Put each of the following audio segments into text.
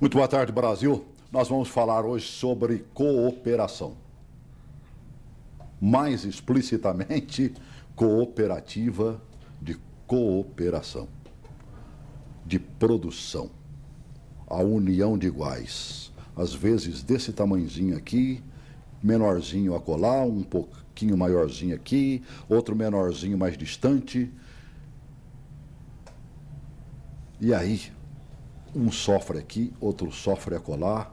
Muito boa tarde, Brasil. Nós vamos falar hoje sobre cooperação. Mais explicitamente, cooperativa de cooperação, de produção, a união de iguais. Às vezes desse tamanhozinho aqui, menorzinho acolá, um pouquinho maiorzinho aqui, outro menorzinho mais distante. E aí, um sofre aqui, outro sofre acolá,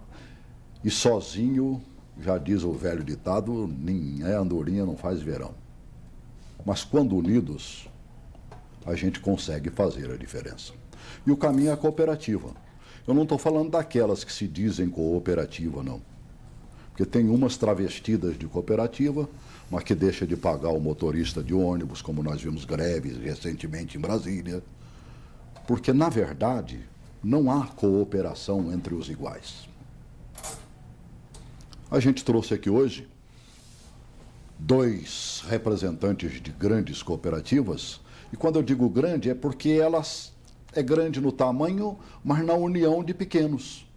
e sozinho, já diz o velho ditado, nem andorinha não faz verão. Mas quando unidos, a gente consegue fazer a diferença. E o caminho é a cooperativa. Eu não estou falando daquelas que se dizem cooperativa, não. Porque tem umas travestidas de cooperativa, mas que deixa de pagar o motorista de ônibus, como nós vimos greves recentemente em Brasília. Porque, na verdade, não há cooperação entre os iguais. A gente trouxe aqui hoje dois representantes de grandes cooperativas, e quando eu digo grande é porque elas é grande no tamanho, mas na união de pequenos.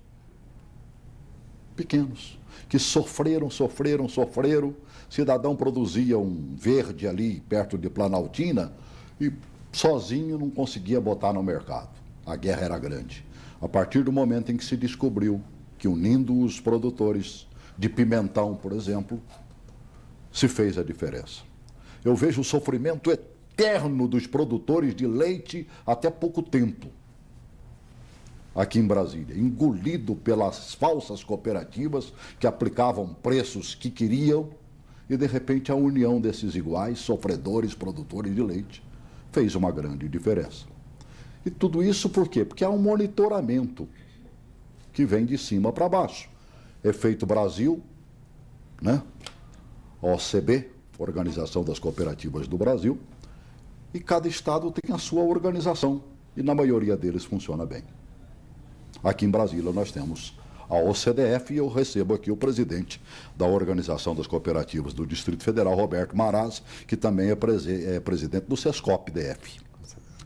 Pequenos, que sofreram. Cidadão produzia um verde ali perto de Planaltina e sozinho não conseguia botar no mercado. A guerra era grande. A partir do momento em que se descobriu que unindo os produtores de pimentão, por exemplo, se fez a diferença. Eu vejo o sofrimento eterno dos produtores de leite até pouco tempo, aqui em Brasília, engolido pelas falsas cooperativas que aplicavam preços que queriam e, de repente, a união desses iguais, sofredores, produtores de leite, fez uma grande diferença. E tudo isso por quê? Porque há um monitoramento que vem de cima para baixo. Efeito Brasil, né? OCB, Organização das Cooperativas do Brasil, e cada estado tem a sua organização, e na maioria deles funciona bem. Aqui em Brasília nós temos a OCDF e eu recebo aqui o presidente da Organização das Cooperativas do Distrito Federal, Roberto Marazzi, que também é presidente do Sescop DF.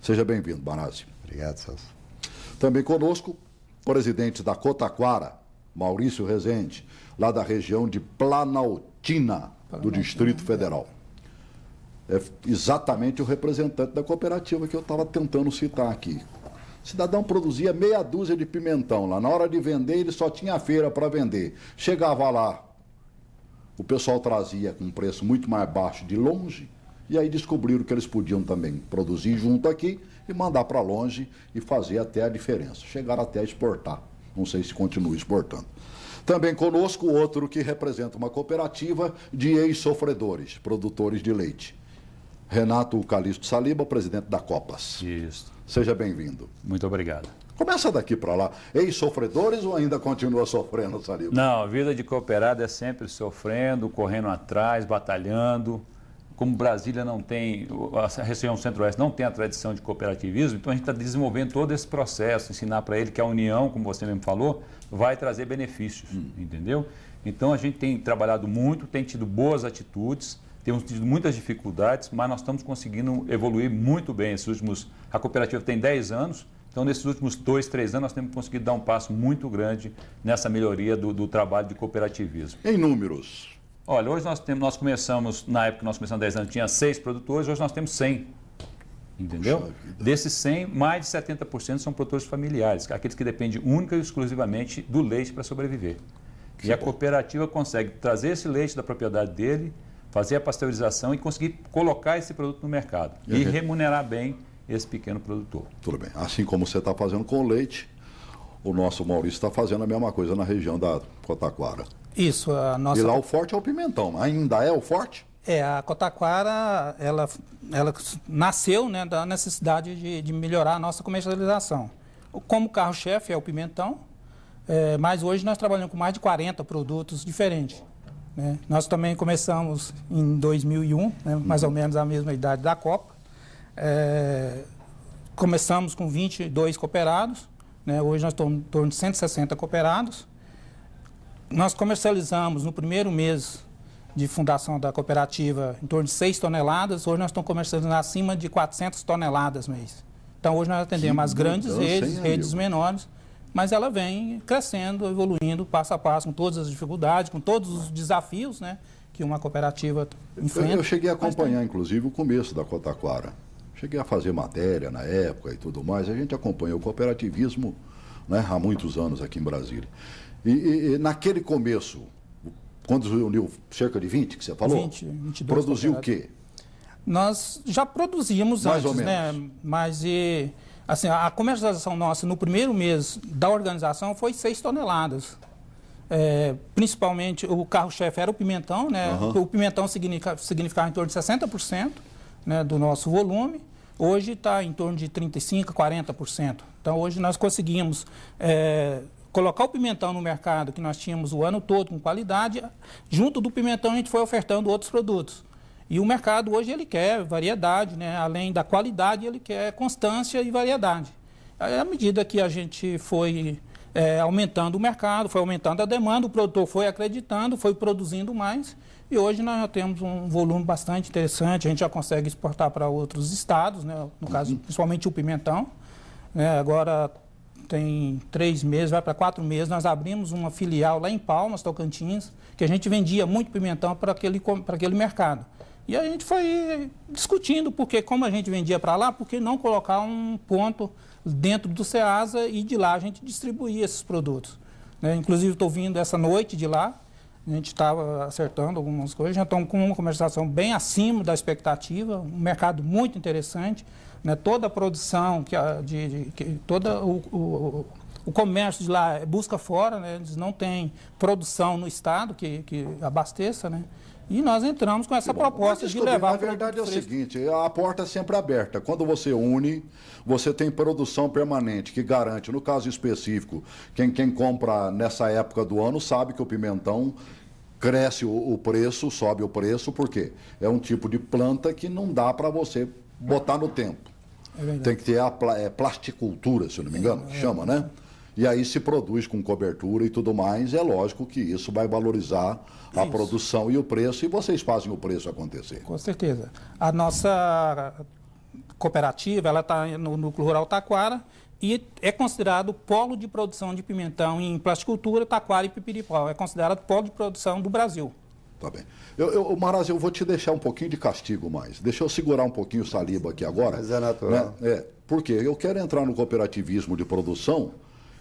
Seja bem-vindo, Marazzi. Obrigado, Celso. Também conosco, presidente da Cotaquara, Maurício Rezende, lá da região de Planaltina, do Distrito Federal. É exatamente o representante da cooperativa que eu estava tentando citar aqui. O cidadão produzia meia dúzia de pimentão lá. Na hora de vender, ele só tinha feira para vender. Chegava lá, o pessoal trazia com um preço muito mais baixo de longe, e aí descobriram que eles podiam também produzir junto aqui e mandar para longe e fazer até a diferença. Chegaram até a exportar. Não sei se continua exportando. Também conosco outro que representa uma cooperativa de ex-sofredores, produtores de leite. Renato Calixto Saliba, presidente da Copas. Isso. Seja bem-vindo. Muito obrigado. Começa daqui para lá. Ex-sofredores ou ainda continua sofrendo, Saliba? Não, a vida de cooperado é sempre sofrendo, correndo atrás, batalhando. Como Brasília não tem, a região centro-oeste não tem a tradição de cooperativismo, então a gente está desenvolvendo todo esse processo, ensinar para ele que a união, como você mesmo falou, vai trazer benefícios, entendeu? Então a gente tem trabalhado muito, tem tido boas atitudes, temos tido muitas dificuldades, mas nós estamos conseguindo evoluir muito bem. A cooperativa tem 10 anos, então nesses últimos 2, 3 anos nós temos conseguido dar um passo muito grande nessa melhoria do trabalho de cooperativismo. Em números? Olha, hoje nós começamos, na época que nós começamos 10 anos, tinha 6 produtores, hoje nós temos 100, entendeu? Desses 100, mais de 70% são produtores familiares, aqueles que dependem única e exclusivamente do leite para sobreviver. E a cooperativa consegue trazer esse leite da propriedade dele, fazer a pasteurização e conseguir colocar esse produto no mercado e remunerar bem esse pequeno produtor. Tudo bem. Assim como você está fazendo com o leite, o nosso Maurício está fazendo a mesma coisa na região da Cotaquara. Isso, a nossa... E lá o forte é o pimentão, ainda é o forte? A Cotaquara, ela nasceu, né, da necessidade de melhorar a nossa comercialização. Como carro-chefe é o pimentão, mas hoje nós trabalhamos com mais de 40 produtos diferentes, né? Nós também começamos em 2001, né, mais ou menos a mesma idade da Copa. Começamos com 22 cooperados, né, hoje nós estamos em torno de 160 cooperados. Nós comercializamos no primeiro mês de fundação da cooperativa em torno de 6 toneladas, hoje nós estamos comercializando acima de 400 toneladas mês. Então hoje nós atendemos as grandes redes menores, mas ela vem crescendo, evoluindo passo a passo, com todas as dificuldades, com todos os desafios, né, que uma cooperativa enfrenta. Eu cheguei a acompanhar, inclusive, o começo da Cotaquara. Cheguei a fazer matéria na época e tudo mais. A gente acompanhou o cooperativismo, né, há muitos anos aqui em Brasília. E naquele começo, quando reuniu cerca de 20, que você falou? 22 produziu o quê? Nós já produzíamos mais antes, ou menos, né? Mas assim, a comercialização nossa no primeiro mês da organização foi 6 toneladas. Principalmente o carro-chefe era o pimentão, né? O pimentão significava em torno de 60%, né, do nosso volume. Hoje está em torno de 35%, 40%. Então hoje nós conseguimos colocar o pimentão no mercado que nós tínhamos o ano todo com qualidade. Junto do pimentão a gente foi ofertando outros produtos. E o mercado hoje ele quer variedade, né? Além da qualidade, ele quer constância e variedade. À medida que a gente foi aumentando o mercado, foi aumentando a demanda, o produtor foi acreditando, foi produzindo mais. E hoje nós já temos um volume bastante interessante, a gente já consegue exportar para outros estados, né? No caso, principalmente o pimentão. Agora tem 3 meses, vai para 4 meses, nós abrimos uma filial lá em Palmas, Tocantins, que a gente vendia muito pimentão para aquele mercado. E a gente foi discutindo, porque como a gente vendia para lá, por que não colocar um ponto dentro do Ceasa e de lá a gente distribuir esses produtos. Inclusive estou vindo essa noite de lá, a gente estava acertando algumas coisas, já estamos com uma comercialização bem acima da expectativa, um mercado muito interessante, né? Toda a produção, todo o comércio de lá busca fora, né? Eles não têm produção no estado que abasteça, né? E nós entramos com essa proposta de levar... A verdade é o seguinte, a porta é sempre aberta. Quando você une, você tem produção permanente, que garante, no caso específico, quem compra nessa época do ano sabe que o pimentão cresce o preço, sobe o preço, porque é um tipo de planta que não dá para você botar no tempo. Tem que ter a plasticultura, se eu não me engano, chama, né? E aí se produz com cobertura e tudo mais, é lógico que isso vai valorizar a produção e o preço, e vocês fazem o preço acontecer. Com certeza. A nossa cooperativa, ela está no Núcleo Rural Taquara e é considerado polo de produção de pimentão em plasticultura, taquara e pipiripau. É considerado polo de produção do Brasil. Tá bem. Maraz, eu vou te deixar um pouquinho de castigo mais. Deixa eu segurar um pouquinho o saliba aqui agora. Mas é natural. Né? Porque eu quero entrar no cooperativismo de produção,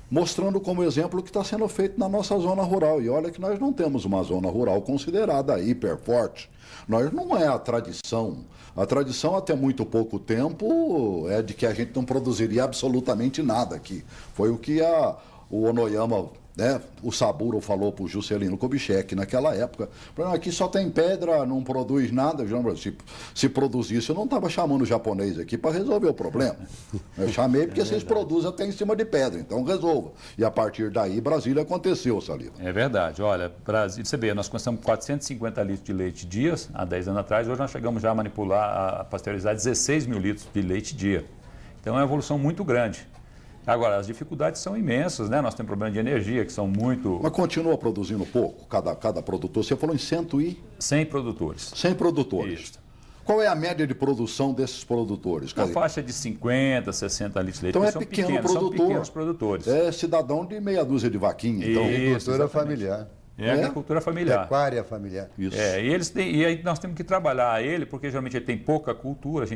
mostrando como exemplo o que está sendo feito na nossa zona rural. E olha que nós não temos uma zona rural considerada hiper forte. Nós não é a tradição. A tradição até muito pouco tempo é de que a gente não produziria absolutamente nada aqui. Foi o que o Onoyama, né, o Saburo falou para o Juscelino Kubitschek naquela época. Aqui só tem pedra, não produz nada. Se produzisse, eu não estava chamando o japonês aqui para resolver o problema. Eu chamei porque vocês produzem até em cima de pedra, então resolva. E a partir daí, Brasília aconteceu, Saliba. É verdade. Olha, Brasília, você vê, nós começamos com 450 litros de leite dia, há 10 anos atrás, hoje nós chegamos já a manipular, a pasteurizar 16 mil litros de leite dia. Então é uma evolução muito grande. Agora, as dificuldades são imensas, né? Nós temos problemas de energia que são muito... Mas continua produzindo pouco, cada produtor. Você falou em 100 produtores. 100 produtores. Isso. Qual é a média de produção desses produtores? Na faixa de 50, 60 litros de leite. Então são pequeno pequenos, produtor. são pequenos produtores. É cidadão de meia dúzia de vaquinha. Então. Agricultura familiar. É agricultura familiar. Pecuária familiar. Isso. E aí nós temos que trabalhar ele, porque geralmente ele tem pouca cultura, a gente